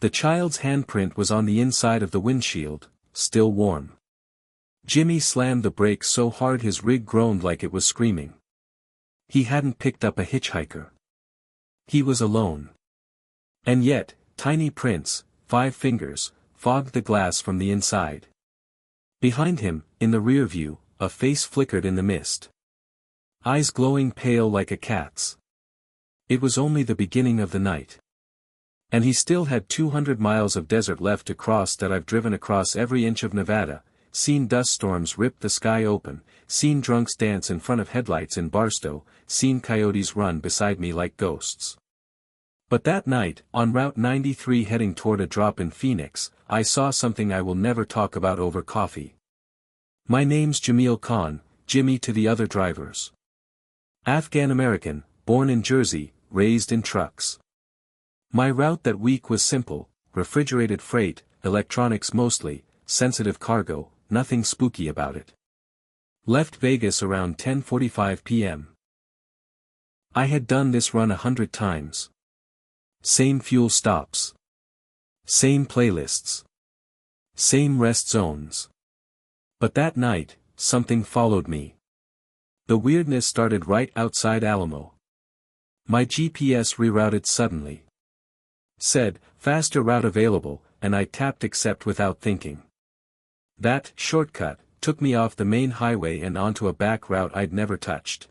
The child's handprint was on the inside of the windshield, still warm. Jimmy slammed the brakes so hard his rig groaned like it was screaming. He hadn't picked up a hitchhiker. He was alone. And yet, tiny prints, 5 fingers, fogged the glass from the inside. Behind him, in the rear view, a face flickered in the mist. Eyes glowing pale like a cat's. It was only the beginning of the night. And he still had 200 miles of desert left to cross. That I've driven across every inch of Nevada, seen dust storms rip the sky open, seen drunks dance in front of headlights in Barstow, seen coyotes run beside me like ghosts. But that night, on Route 93 heading toward a drop in Phoenix, I saw something I will never talk about over coffee. My name's Jameel Khan, Jimmy to the other drivers. Afghan-American, born in Jersey, raised in trucks. My route that week was simple: refrigerated freight, electronics mostly, sensitive cargo, nothing spooky about it. Left Vegas around 10:45 p.m. I had done this run 100 times. Same fuel stops. Same playlists. Same rest zones. But that night, something followed me. The weirdness started right outside Alamo. My GPS rerouted suddenly. Said, faster route available, and I tapped accept without thinking. That shortcut took me off the main highway and onto a back route I'd never touched.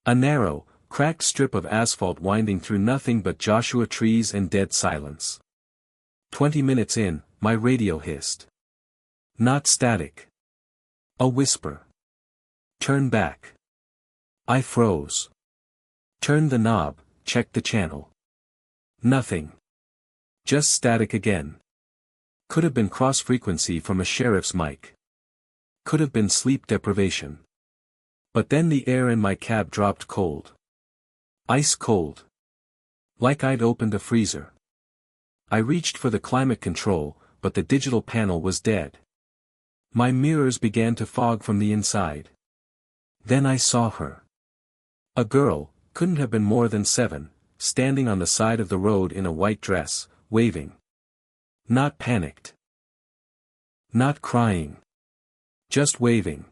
A narrow, cracked strip of asphalt winding through nothing but Joshua trees and dead silence. 20 minutes in, my radio hissed. Not static. A whisper. Turn back. I froze. Turned the knob, checked the channel. Nothing. Just static again. Could have been cross-frequency from a sheriff's mic. Could have been sleep deprivation. But then the air in my cab dropped cold. Ice cold. Like I'd opened a freezer. I reached for the climate control, but the digital panel was dead. My mirrors began to fog from the inside. Then I saw her. A girl, couldn't have been more than 7, standing on the side of the road in a white dress, waving. Not panicked. Not crying. Just waving.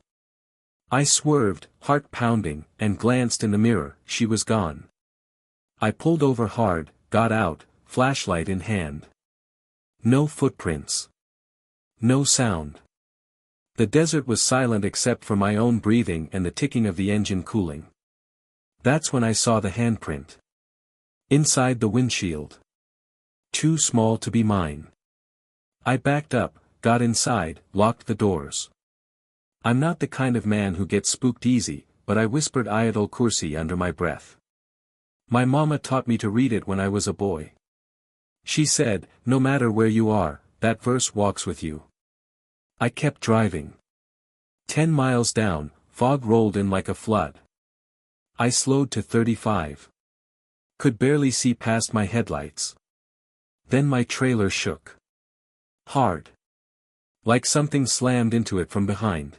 I swerved, heart pounding, and glanced in the mirror. She was gone. I pulled over hard, got out, flashlight in hand. No footprints. No sound. The desert was silent except for my own breathing and the ticking of the engine cooling. That's when I saw the handprint. Inside the windshield. Too small to be mine. I backed up, got inside, locked the doors. I'm not the kind of man who gets spooked easy, but I whispered Ayatul Kursi under my breath. My mama taught me to read it when I was a boy. She said, no matter where you are, that verse walks with you. I kept driving. 10 miles down, fog rolled in like a flood. I slowed to 35. Could barely see past my headlights. Then my trailer shook. Hard. Like something slammed into it from behind.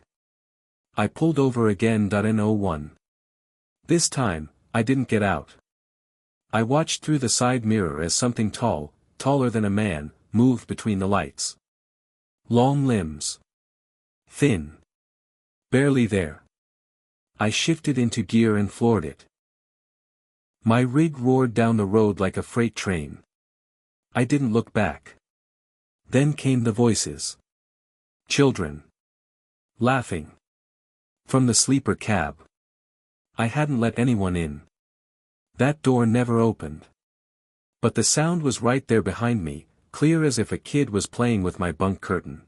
I pulled over again. In 01. This time, I didn't get out. I watched through the side mirror as something tall, taller than a man, moved between the lights. Long limbs. Thin. Barely there. I shifted into gear and floored it. My rig roared down the road like a freight train. I didn't look back. Then came the voices. Children. Laughing. From the sleeper cab. I hadn't let anyone in. That door never opened. But the sound was right there behind me, clear as if a kid was playing with my bunk curtain.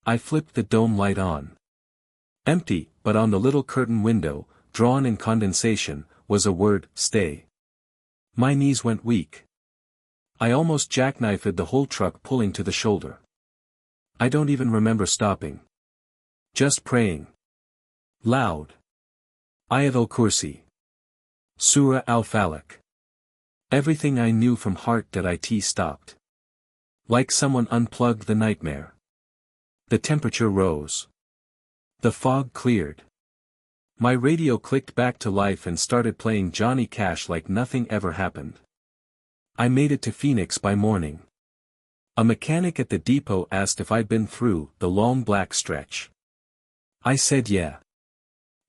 I flipped the dome light on. Empty, but on the little curtain window, drawn in condensation, was a word, stay. My knees went weak. I almost jackknifed the whole truck, pulling to the shoulder. I don't even remember stopping. Just praying. Loud. Ayatul Kursi. Surah al-Falaq. Everything I knew from heart. It stopped. Like someone unplugged the nightmare. The temperature rose. The fog cleared. My radio clicked back to life and started playing Johnny Cash like nothing ever happened. I made it to Phoenix by morning. A mechanic at the depot asked if I'd been through the long black stretch. I said yeah.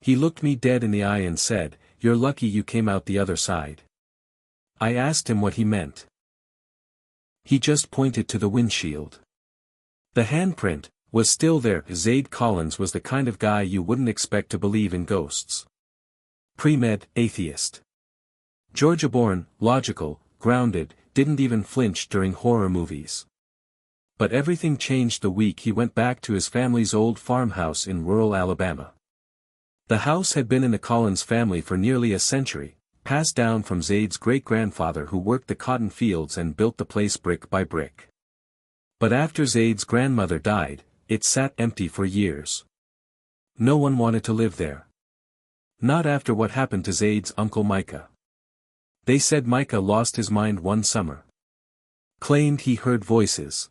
He looked me dead in the eye and said, "You're lucky you came out the other side." I asked him what he meant. He just pointed to the windshield. The handprint was still there. Zayd Collins was the kind of guy you wouldn't expect to believe in ghosts. Pre-med, atheist. Georgia-born, logical, grounded, didn't even flinch during horror movies. But everything changed the week he went back to his family's old farmhouse in rural Alabama. The house had been in the Collins family for nearly a century, passed down from Zayd's great-grandfather who worked the cotton fields and built the place brick by brick. But after Zayd's grandmother died, it sat empty for years. No one wanted to live there. Not after what happened to Zayd's uncle Micah. They said Micah lost his mind one summer. Claimed he heard voices.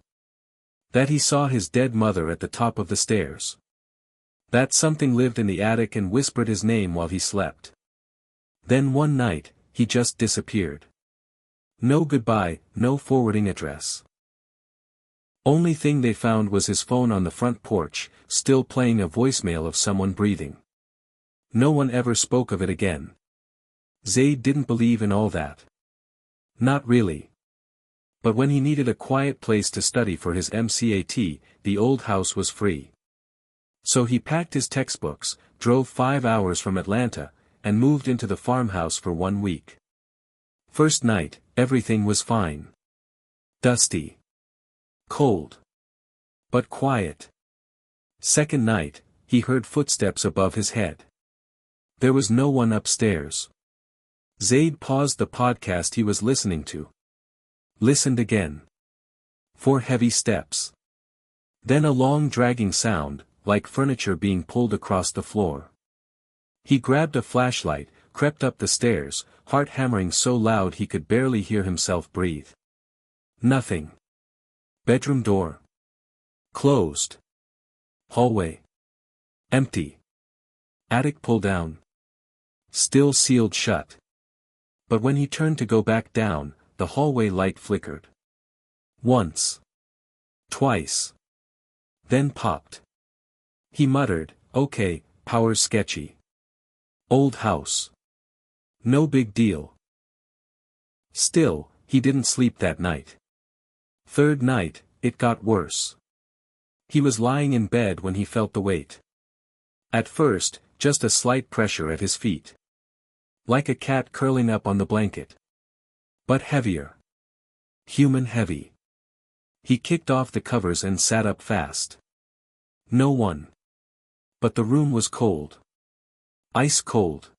That he saw his dead mother at the top of the stairs. That something lived in the attic and whispered his name while he slept. Then one night, he just disappeared. No goodbye, no forwarding address. Only thing they found was his phone on the front porch, still playing a voicemail of someone breathing. No one ever spoke of it again. Zayd didn't believe in all that. Not really. But when he needed a quiet place to study for his MCAT, the old house was free. So he packed his textbooks, drove 5 hours from Atlanta, and moved into the farmhouse for 1 week. First night, everything was fine. Dusty. Cold. But quiet. Second night, he heard footsteps above his head. There was no one upstairs. Zayd paused the podcast he was listening to. Listened again. 4 heavy steps. Then a long dragging sound, like furniture being pulled across the floor. He grabbed a flashlight, crept up the stairs, heart hammering so loud he could barely hear himself breathe. Nothing. Bedroom door. Closed. Hallway. Empty. Attic pull down. Still sealed shut. But when he turned to go back down, the hallway light flickered. Once. Twice. Then popped. He muttered, "Okay, power's sketchy. Old house. No big deal." Still, he didn't sleep that night. Third night, it got worse. He was lying in bed when he felt the weight. At first, just a slight pressure at his feet. Like a cat curling up on the blanket. But heavier. Human heavy. He kicked off the covers and sat up fast. No one. But the room was cold. Ice cold.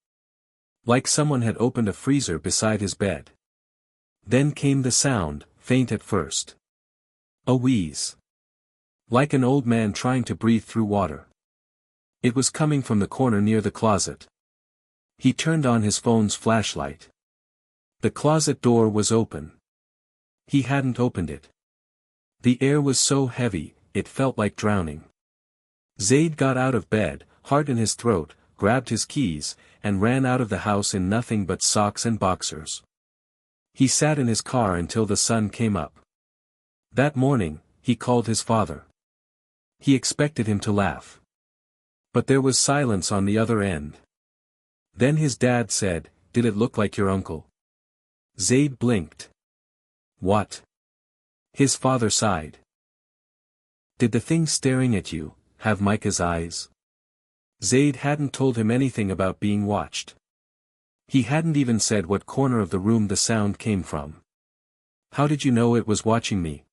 Like someone had opened a freezer beside his bed. Then came the sound, faint at first. A wheeze. Like an old man trying to breathe through water. It was coming from the corner near the closet. He turned on his phone's flashlight. The closet door was open. He hadn't opened it. The air was so heavy, it felt like drowning. Zayd got out of bed, heart in his throat, grabbed his keys, and ran out of the house in nothing but socks and boxers. He sat in his car until the sun came up. That morning, he called his father. He expected him to laugh. But there was silence on the other end. Then his dad said, "Did it look like your uncle?" Zayd blinked. "What?" His father sighed. "Did the thing staring at you have Micah's eyes?" Zayd hadn't told him anything about being watched. He hadn't even said what corner of the room the sound came from. "How did you know it was watching me?"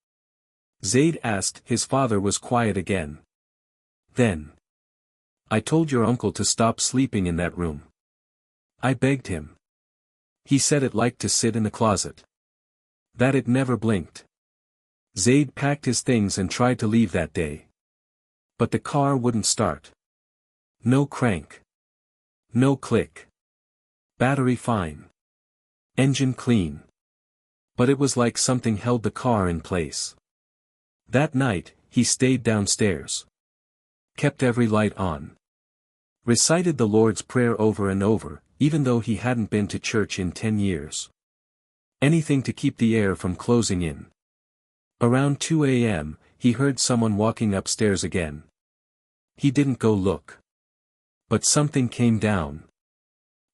Zayd asked. His father was quiet again. Then. "I told your uncle to stop sleeping in that room. I begged him. He said it liked to sit in the closet. That it never blinked." Zayd packed his things and tried to leave that day. But the car wouldn't start. No crank. No click. Battery fine. Engine clean. But it was like something held the car in place. That night, he stayed downstairs. Kept every light on. Recited the Lord's Prayer over and over, even though he hadn't been to church in 10 years. Anything to keep the air from closing in. Around 2 a.m., he heard someone walking upstairs again. He didn't go look. But something came down.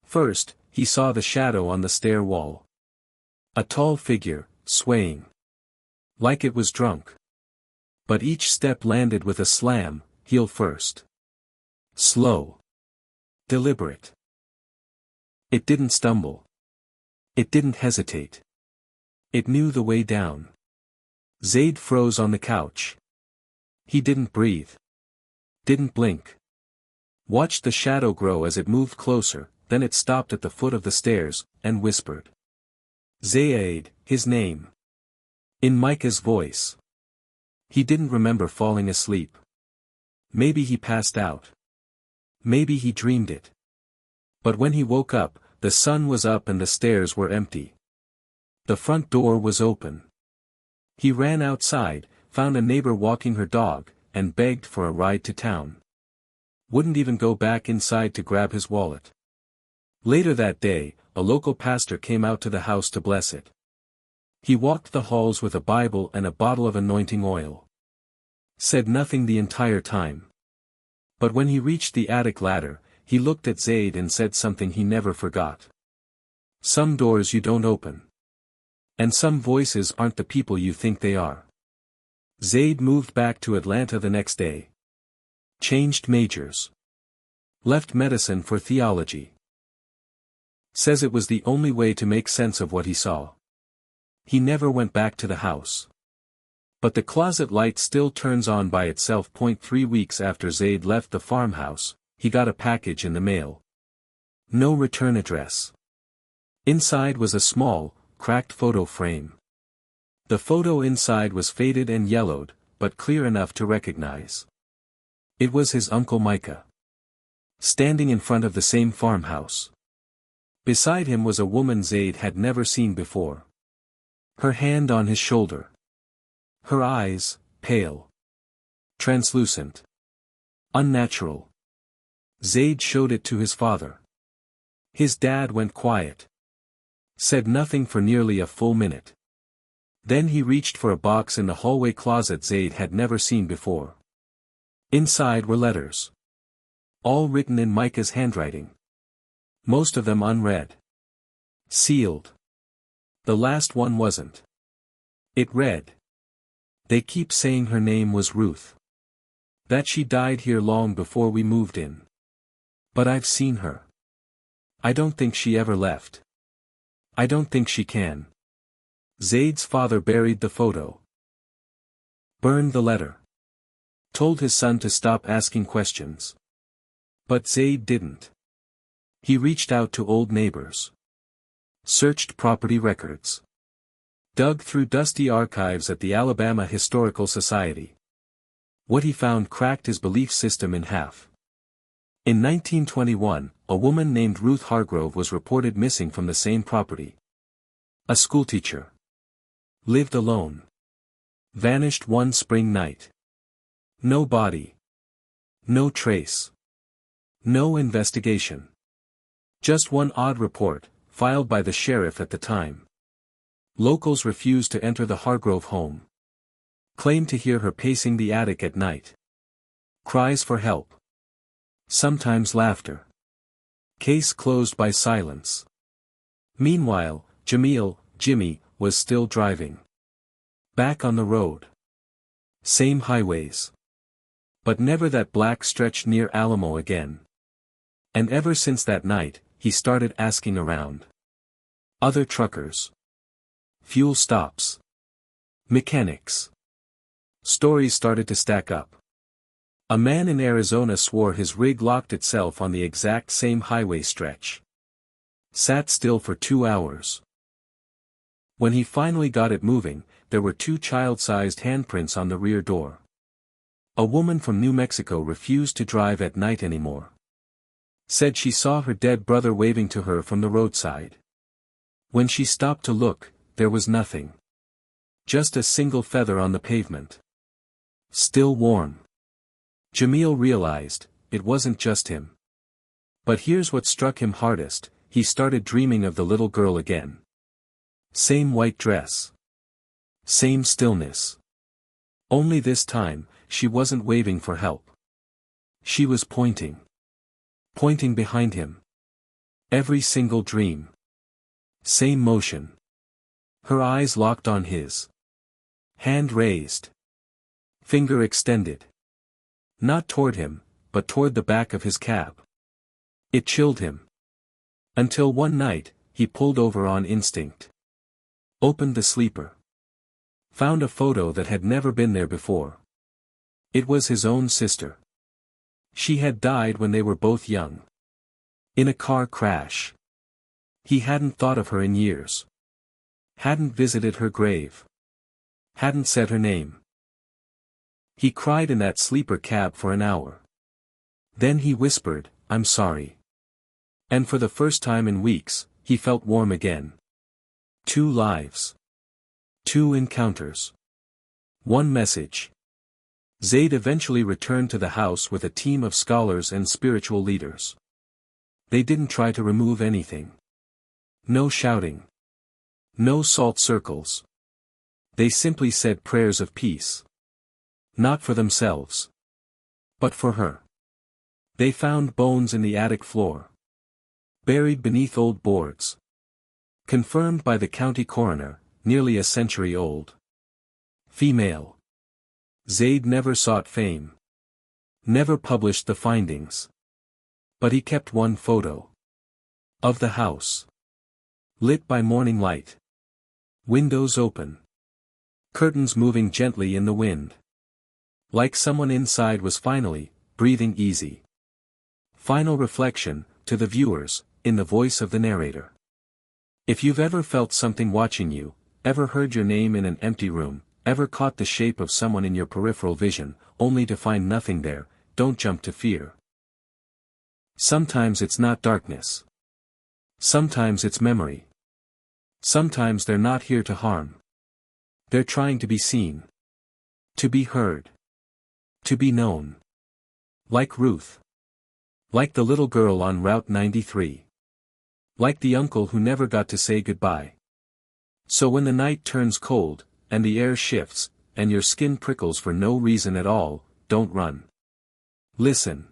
First, he saw the shadow on the stair wall. A tall figure, swaying. Like it was drunk. But each step landed with a slam, heel first. Slow. Deliberate. It didn't stumble. It didn't hesitate. It knew the way down. Zayd froze on the couch. He didn't breathe. Didn't blink. Watched the shadow grow as it moved closer, then it stopped at the foot of the stairs, and whispered. Zayd, his name. In Micah's voice. He didn't remember falling asleep. Maybe he passed out. Maybe he dreamed it. But when he woke up, the sun was up and the stairs were empty. The front door was open. He ran outside, found a neighbor walking her dog, and begged for a ride to town. Wouldn't even go back inside to grab his wallet. Later that day, a local pastor came out to the house to bless it. He walked the halls with a Bible and a bottle of anointing oil. Said nothing the entire time. But when he reached the attic ladder, he looked at Zayd and said something he never forgot. Some doors you don't open. And some voices aren't the people you think they are. Zayd moved back to Atlanta the next day. Changed majors. Left medicine for theology. Says it was the only way to make sense of what he saw. He never went back to the house. But the closet light still turns on by itself. 3 weeks after Zayd left the farmhouse, he got a package in the mail. No return address. Inside was a small, cracked photo frame. The photo inside was faded and yellowed, but clear enough to recognize. It was his Uncle Micah. Standing in front of the same farmhouse. Beside him was a woman Zayd had never seen before. Her hand on his shoulder. Her eyes, pale. Translucent. Unnatural. Zayd showed it to his father. His dad went quiet. Said nothing for nearly a full minute. Then he reached for a box in the hallway closet Zayd had never seen before. Inside were letters. All written in Micah's handwriting. Most of them unread. Sealed. The last one wasn't. It read. They keep saying her name was Ruth. That she died here long before we moved in. But I've seen her. I don't think she ever left. I don't think she can. Zayd's father buried the photo. Burned the letter. Told his son to stop asking questions. But Zayd didn't. He reached out to old neighbors. Searched property records. Dug through dusty archives at the Alabama Historical Society. What he found cracked his belief system in half. In 1921, a woman named Ruth Hargrove was reported missing from the same property. A schoolteacher. Lived alone. Vanished one spring night. No body. No trace. No investigation. Just one odd report, filed by the sheriff at the time. Locals refused to enter the Hargrove home. Claimed to hear her pacing the attic at night. Cries for help. Sometimes laughter. Case closed by silence. Meanwhile, Jimmy, was still driving. Back on the road. Same highways. But never that black stretch near Alamo again. And ever since that night, he started asking around. Other truckers. Fuel stops. Mechanics. Stories started to stack up. A man in Arizona swore his rig locked itself on the exact same highway stretch. Sat still for 2 hours. When he finally got it moving, there were 2 child-sized handprints on the rear door. A woman from New Mexico refused to drive at night anymore. Said she saw her dead brother waving to her from the roadside. When she stopped to look, there was nothing. Just a single feather on the pavement. Still warm. Jameel realized, it wasn't just him. But here's what struck him hardest, he started dreaming of the little girl again. Same white dress. Same stillness. Only this time, she wasn't waving for help. She was pointing. Pointing behind him. Every single dream. Same motion. Her eyes locked on his. Hand raised. Finger extended. Not toward him, but toward the back of his cab. It chilled him. Until one night, he pulled over on instinct. Opened the sleeper. Found a photo that had never been there before. It was his own sister. She had died when they were both young. In a car crash. He hadn't thought of her in years. Hadn't visited her grave. Hadn't said her name. He cried in that sleeper cab for an hour. Then he whispered, "I'm sorry." And for the first time in weeks, he felt warm again. 2 lives. 2 encounters. 1 message. Zayd eventually returned to the house with a team of scholars and spiritual leaders. They didn't try to remove anything. No shouting. No salt circles. They simply said prayers of peace. Not for themselves. But for her. They found bones in the attic floor. Buried beneath old boards. Confirmed by the county coroner, nearly a century old. Female. Zayd never sought fame. Never published the findings. But he kept one photo. Of the house. Lit by morning light. Windows open. Curtains moving gently in the wind. Like someone inside was finally, breathing easy. Final reflection, to the viewers, in the voice of the narrator. If you've ever felt something watching you, ever heard your name in an empty room, ever caught the shape of someone in your peripheral vision, only to find nothing there, don't jump to fear. Sometimes it's not darkness. Sometimes it's memory. Sometimes they're not here to harm. They're trying to be seen. To be heard. To be known. Like Ruth. Like the little girl on Route 93. Like the uncle who never got to say goodbye. So when the night turns cold, and the air shifts, and your skin prickles for no reason at all, don't run. Listen.